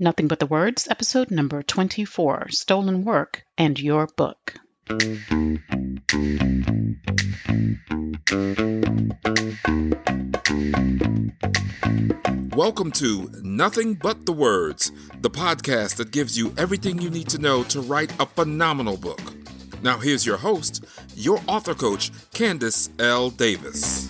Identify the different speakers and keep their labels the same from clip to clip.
Speaker 1: Nothing But the Words, episode number 24, Stolen Work and Your Book.
Speaker 2: Welcome to Nothing But the Words, the podcast that gives you everything you need to know to write a phenomenal book. Now here's your host, your author coach, Candace L. Davis.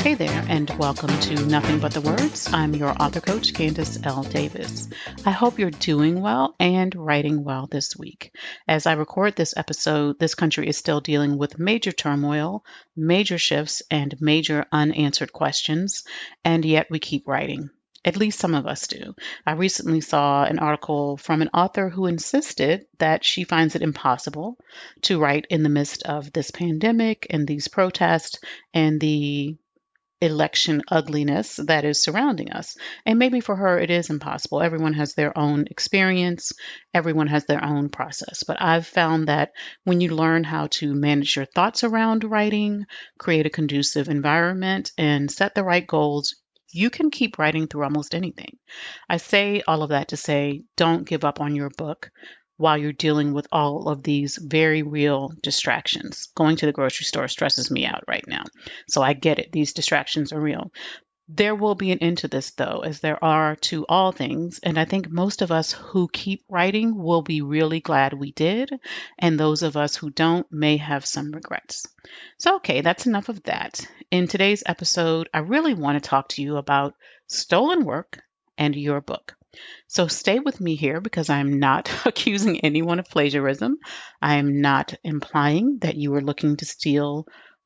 Speaker 1: Hey there, and welcome to Nothing But the Words. I'm your author coach, Candace L. Davis. I hope you're doing well and writing well this week. As I record this episode, this country is still dealing with major turmoil, major shifts, and major unanswered questions, and yet we keep writing. At least some of us do. I recently saw an article from an author who insisted that she finds it impossible to write in the midst of this pandemic and these protests and the election ugliness that is surrounding us. And maybe for her, it is impossible. Everyone has their own experience. Everyone has their own process. But I've found that when you learn how to manage your thoughts around writing, create a conducive environment, and set the right goals, you can keep writing through almost anything. I say all of that to say, don't give up on your book while you're dealing with all of these very real distractions. Going to the grocery store stresses me out right now. So I get it. These distractions are real. There will be an end to this, though, as there are to all things. And I think most of us who keep writing will be really glad we did. And those of us who don't may have some regrets. So, okay, that's enough of that. In today's episode, I really want to talk to you about stolen work and your book. So stay with me here because I'm not accusing anyone of plagiarism. I'm not implying that you are looking to steal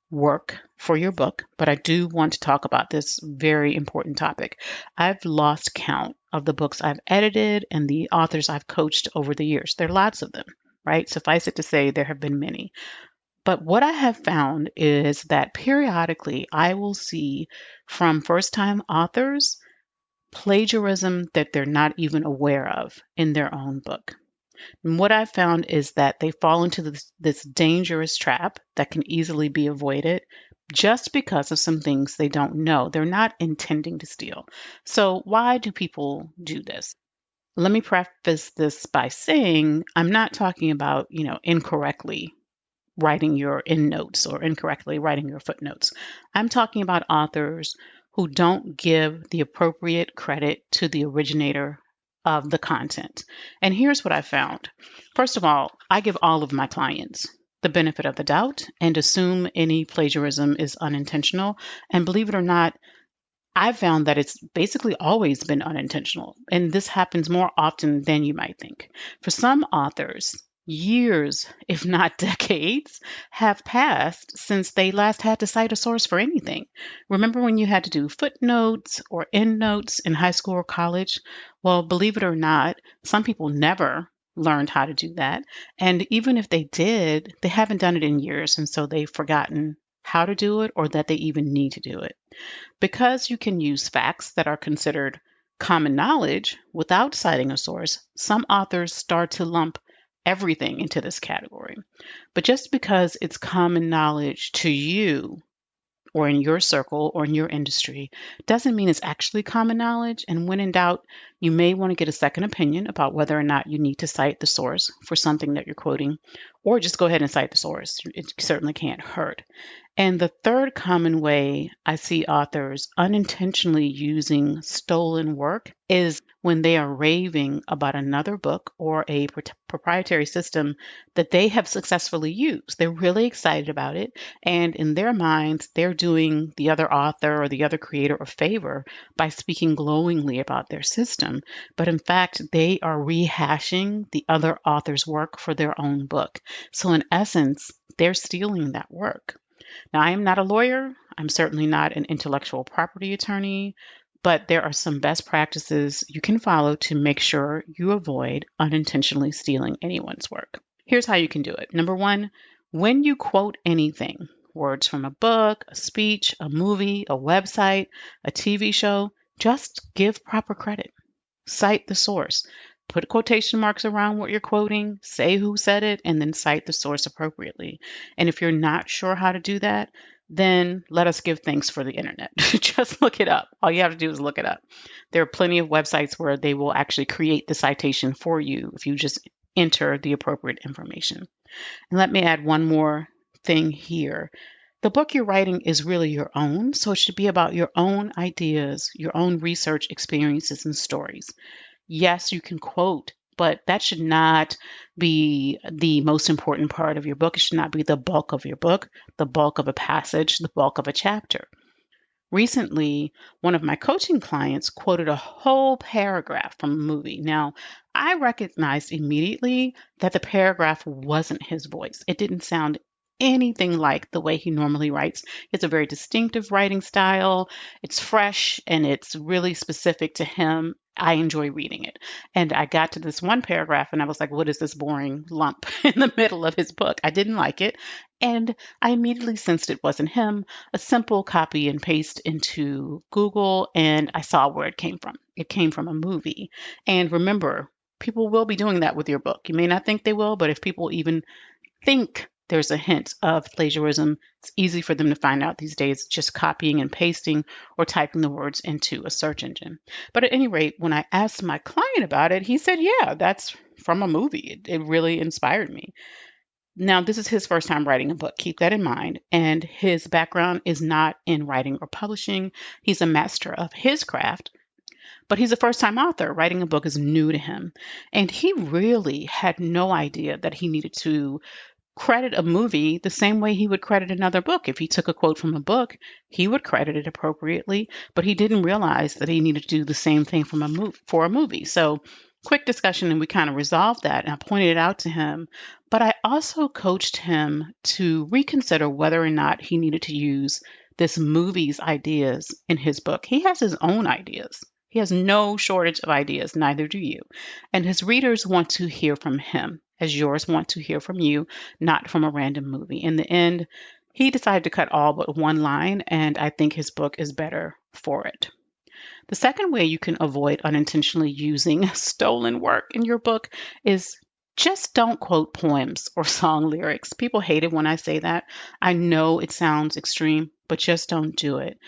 Speaker 1: work for your book, but I do want to talk about this very important topic. I've lost count of the books I've edited and the authors I've coached over the years. There are lots of them, right? Suffice it to say, there have been many. But what I have found is that periodically I will see from first-time authors plagiarism that they're not even aware of in their own book. And what I've found is that they fall into this dangerous trap that can easily be avoided just because of some things they don't know. They're not intending to steal. So why do people do this? Let me preface this by saying I'm not talking about, incorrectly writing your endnotes or incorrectly writing your footnotes. I'm talking about authors who don't give the appropriate credit to the originator of the content. And here's what I found. First of all, I give all of my clients the benefit of the doubt and assume any plagiarism is unintentional. And believe it or not, I've found that it's basically always been unintentional. And this happens more often than you might think. For some authors, years, if not decades, have passed since they last had to cite a source for anything. Remember when you had to do footnotes or endnotes in high school or college? Well, believe it or not, some people never learned how to do that. And even if they did, they haven't done it in years. And so they've forgotten how to do it or that they even need to do it. Because you can use facts that are considered common knowledge without citing a source, some authors start to lump everything into this category. But just because it's common knowledge to you or in your circle or in your industry doesn't mean it's actually common knowledge. And when in doubt, you may want to get a second opinion about whether or not you need to cite the source for something that you're quoting, or just go ahead and cite the source. It certainly can't hurt. And the third common way I see authors unintentionally using stolen work is when they are raving about another book or a proprietary system that they have successfully used. They're really excited about it. And in their minds, they're doing the other author or the other creator a favor by speaking glowingly about their system. But in fact, they are rehashing the other author's work for their own book. So in essence, they're stealing that work. Now, I am not a lawyer. I'm certainly not an intellectual property attorney, but there are some best practices you can follow to make sure you avoid unintentionally stealing anyone's work. Here's how you can do it. Number one, when you quote anything, words from a book, a speech, a movie, a website, a TV show, just give proper credit. Cite the source. Put quotation marks around what you're quoting, say who said it, and then cite the source appropriately. And if you're not sure how to do that, then let us give thanks for the internet. Just look it up. All you have to do is look it up. There are plenty of websites where they will actually create the citation for you if you just enter the appropriate information. And let me add one more thing here. The book you're writing is really your own, so it should be about your own ideas, your own research experiences and stories. Yes, you can quote, but that should not be the most important part of your book. It should not be the bulk of your book, the bulk of a passage, the bulk of a chapter. Recently, one of my coaching clients quoted a whole paragraph from a movie. Now, I recognized immediately that the paragraph wasn't his voice. It didn't sound anything like the way he normally writes. It's a very distinctive writing style. It's fresh and it's really specific to him. I enjoy reading it. And I got to this one paragraph and I was like, what is this boring lump in the middle of his book? I didn't like it. And I immediately sensed it wasn't him. A simple copy and paste into Google, and I saw where it came from. It came from a movie. And remember, people will be doing that with your book. You may not think they will, but if people even think there's a hint of plagiarism, it's easy for them to find out these days, just copying and pasting or typing the words into a search engine. But at any rate, when I asked my client about it, he said, yeah, that's from a movie. It really inspired me. Now, this is his first time writing a book. Keep that in mind. And his background is not in writing or publishing. He's a master of his craft, but he's a first time author. Writing a book is new to him. And he really had no idea that he needed to credit a movie the same way he would credit another book. If he took a quote from a book, he would credit it appropriately, but he didn't realize that he needed to do the same thing for a movie. So, quick discussion, and we kind of resolved that. And I pointed it out to him, but I also coached him to reconsider whether or not he needed to use this movie's ideas in his book. He has his own ideas. He has no shortage of ideas, neither do you. And his readers want to hear from him, as yours want to hear from you, not from a random movie. In the end, he decided to cut all but one line, and I think his book is better for it. The second way you can avoid unintentionally using stolen work in your book is just don't quote poems or song lyrics. People hate it when I say that. I know it sounds extreme, but just don't do it.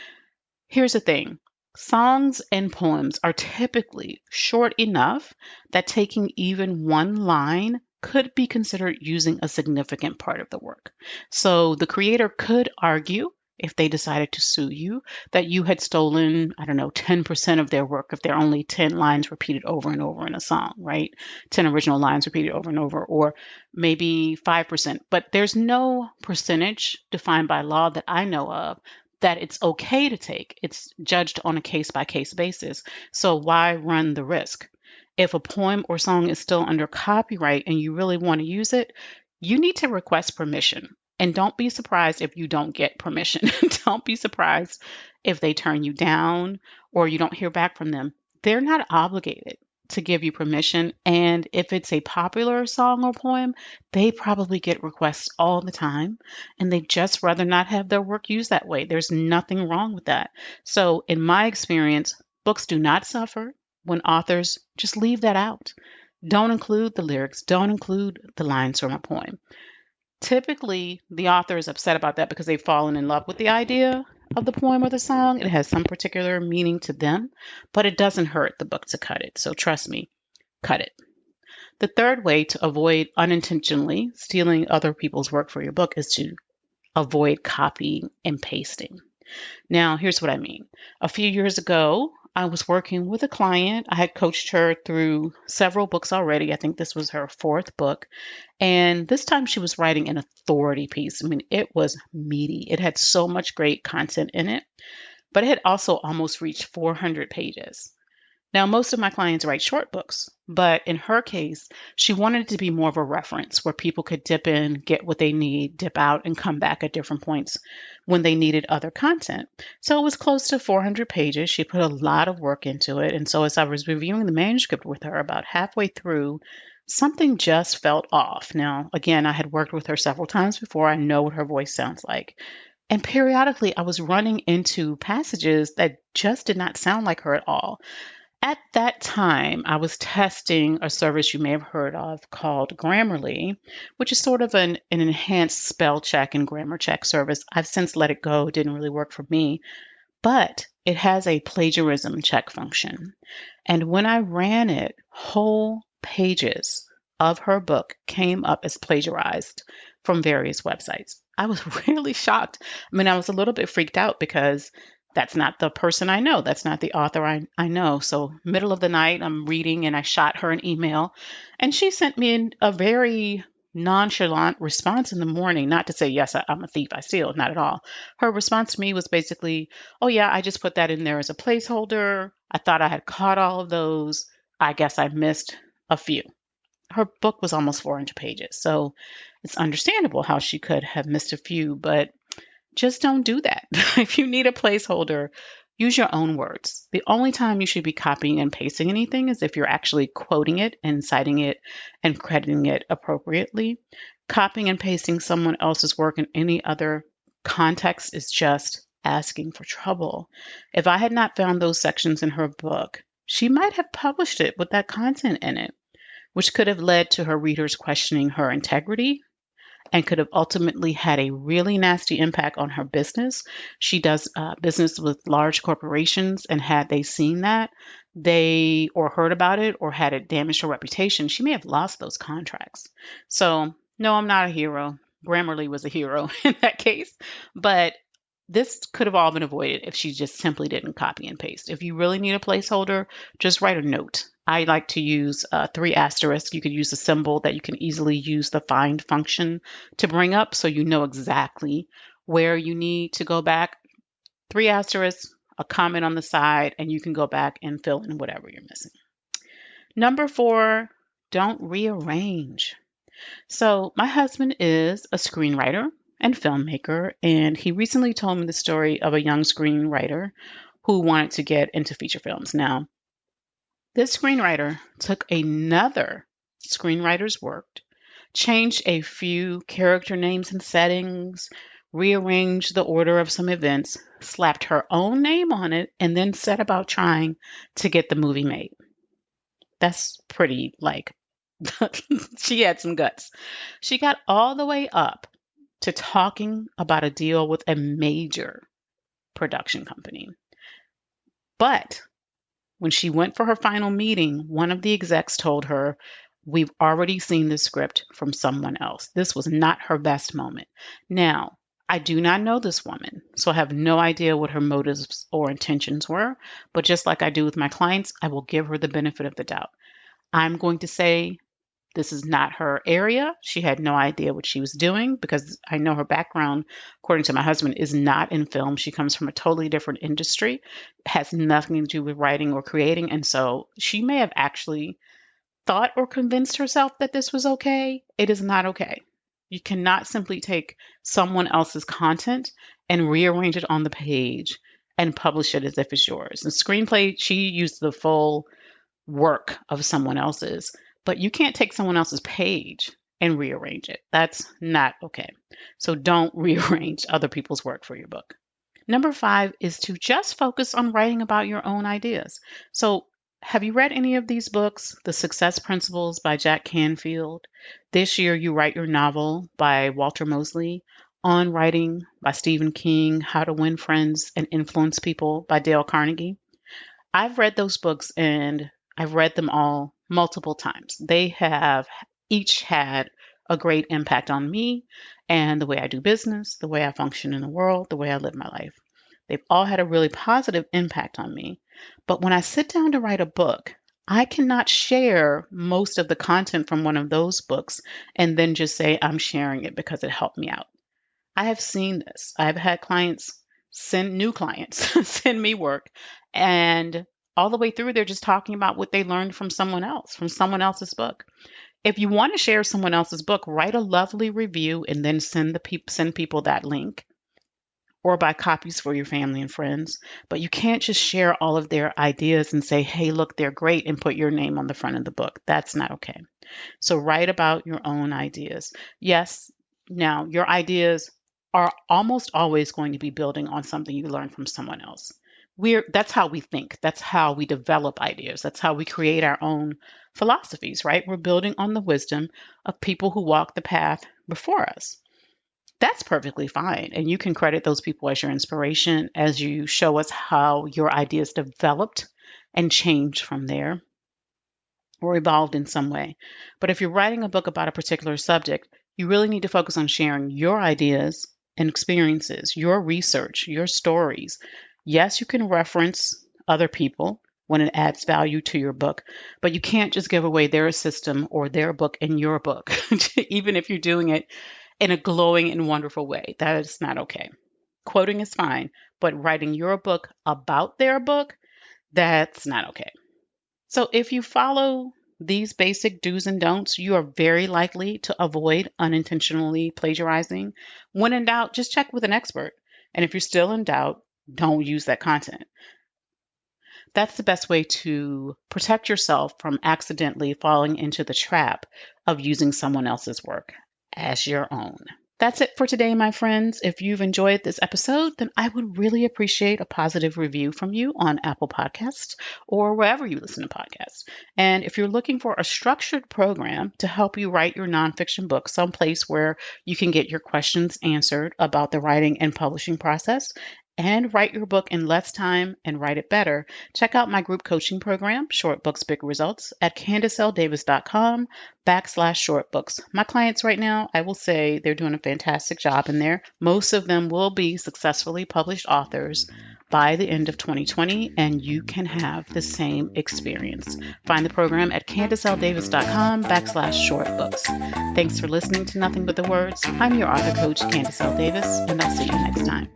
Speaker 1: Here's the thing. Songs and poems are typically short enough that taking even one line could be considered using a significant part of the work. So the creator could argue, if they decided to sue you, that you had stolen, I don't know, 10% of their work if there are only 10 lines repeated over and over in a song, right? 10 original lines repeated over and over, or maybe 5%. But there's no percentage defined by law that I know of that it's okay to take. It's judged on a case by case basis. So why run the risk? If a poem or song is still under copyright and you really want to use it, you need to request permission. And don't be surprised if you don't get permission. Don't be surprised if they turn you down or you don't hear back from them. They're not obligated to give you permission. And if it's a popular song or poem, they probably get requests all the time and they just rather not have their work used that way. There's nothing wrong with that. So, in my experience, books do not suffer when authors just leave that out. Don't include the lyrics, don't include the lines from a poem. Typically, the author is upset about that because they've fallen in love with the idea of the poem or the song. It has some particular meaning to them, but it doesn't hurt the book to cut it. So trust me, cut it. The third way to avoid unintentionally stealing other people's work for your book is to avoid copying and pasting. Now, here's what I mean. A few years ago, I was working with a client. I had coached her through several books already. I think this was her fourth book. And this time she was writing an authority piece. I mean, it was meaty. It had so much great content in it, but it had also almost reached 400 pages. Now, most of my clients write short books, but in her case, she wanted it to be more of a reference where people could dip in, get what they need, dip out, and come back at different points when they needed other content. So it was close to 400 pages. She put a lot of work into it. And so as I was reviewing the manuscript with her about halfway through, something just felt off. Now, again, I had worked with her several times before. I know what her voice sounds like. And periodically, I was running into passages that just did not sound like her at all. At that time, I was testing a service you may have heard of called Grammarly, which is sort of an enhanced spell check and grammar check service. I've since let it go, it didn't really work for me, but it has a plagiarism check function. And when I ran it, whole pages of her book came up as plagiarized from various websites. I was really shocked. I mean, I was a little bit freaked out because that's not the person I know. That's not the author I know. So, middle of the night, I'm reading and I shot her an email, and she sent me a very nonchalant response in the morning. Not to say, yes, I'm a thief, I steal, not at all. Her response to me was basically, oh, yeah, I just put that in there as a placeholder. I thought I had caught all of those. I guess I missed a few. Her book was almost 400 pages. So it's understandable how she could have missed a few, but just don't do that. If you need a placeholder, use your own words. The only time you should be copying and pasting anything is if you're actually quoting it and citing it and crediting it appropriately. Copying and pasting someone else's work in any other context is just asking for trouble. If I had not found those sections in her book, she might have published it with that content in it, which could have led to her readers questioning her integrity and could have ultimately had a really nasty impact on her business. She does business with large corporations, and had they seen that, they or heard about it or had it damaged her reputation, she may have lost those contracts. So, no, I'm not a hero. Grammarly was a hero in that case, but this could have all been avoided if she just simply didn't copy and paste. If you really need a placeholder, just write a note. I like to use three asterisks. You could use a symbol that you can easily use the find function to bring up so you know exactly where you need to go back. Three asterisks, a comment on the side, and you can go back and fill in whatever you're missing. Number 4, don't rearrange. So, my husband is a screenwriter and filmmaker, and he recently told me the story of a young screenwriter who wanted to get into feature films. Now, this screenwriter took another screenwriter's work, changed a few character names and settings, rearranged the order of some events, slapped her own name on it, and then set about trying to get the movie made. That's pretty, like, she had some guts. She got all the way up to talking about a deal with a major production company. But when she went for her final meeting, one of the execs told her, "We've already seen the script from someone else." This was not her best moment. Now, I do not know this woman, so I have no idea what her motives or intentions were. But just like I do with my clients, I will give her the benefit of the doubt. I'm going to say this is not her area. She had no idea what she was doing because I know her background, according to my husband, is not in film. She comes from a totally different industry, has nothing to do with writing or creating. And so she may have actually thought or convinced herself that this was okay. It is not okay. You cannot simply take someone else's content and rearrange it on the page and publish it as if it's yours. The screenplay, she used the full work of someone else's, but you can't take someone else's page and rearrange it. That's not okay. So don't rearrange other people's work for your book. Number 5 is to just focus on writing about your own ideas. So, have you read any of these books? The Success Principles by Jack Canfield. This year, You Write Your Novel by Walter Mosley. On Writing by Stephen King. How to Win Friends and Influence People by Dale Carnegie. I've read those books and I've read them all multiple times. They have each had a great impact on me and the way I do business, the way I function in the world, the way I live my life. They've all had a really positive impact on me. But when I sit down to write a book, I cannot share most of the content from one of those books and then just say I'm sharing it because it helped me out. I have seen this. I've had clients send new clients send me work, and all the way through they're just talking about what they learned from someone else, from someone else's book. If you want to share someone else's book, write a lovely review and then send people that link or buy copies for your family and friends. But you can't just share all of their ideas and say, "Hey, look, they're great," and put your name on the front of the book. That's not okay. So write about your own ideas. Yes, now your ideas are almost always going to be building on something you learned from someone else. That's how we think. That's how we develop ideas. That's how we create our own philosophies, right? We're building on the wisdom of people who walked the path before us. That's perfectly fine. And you can credit those people as your inspiration as you show us how your ideas developed and changed from there or evolved in some way. But if you're writing a book about a particular subject, you really need to focus on sharing your ideas and experiences, your research, your stories. Yes, you can reference other people when it adds value to your book, but you can't just give away their system or their book in your book, even if you're doing it in a glowing and wonderful way. That is not okay. Quoting is fine, but writing your book about their book, that's not okay. So if you follow these basic do's and don'ts, you are very likely to avoid unintentionally plagiarizing. When in doubt, just check with an expert. And if you're still in doubt, don't use that content. That's the best way to protect yourself from accidentally falling into the trap of using someone else's work as your own. That's it for today, my friends. If you've enjoyed this episode, then I would really appreciate a positive review from you on Apple Podcasts or wherever you listen to podcasts. And if you're looking for a structured program to help you write your nonfiction book, someplace where you can get your questions answered about the writing and publishing process, and write your book in less time and write it better, check out my group coaching program, Short Books, Big Results, at CandiceLDavis.com/shortbooks. My clients right now, I will say they're doing a fantastic job in there. Most of them will be successfully published authors by the end of 2020, and you can have the same experience. Find the program at CandiceLDavis.com/shortbooks. Thanks for listening to Nothing But the Words. I'm your author coach, Candice L. Davis, and I'll see you next time.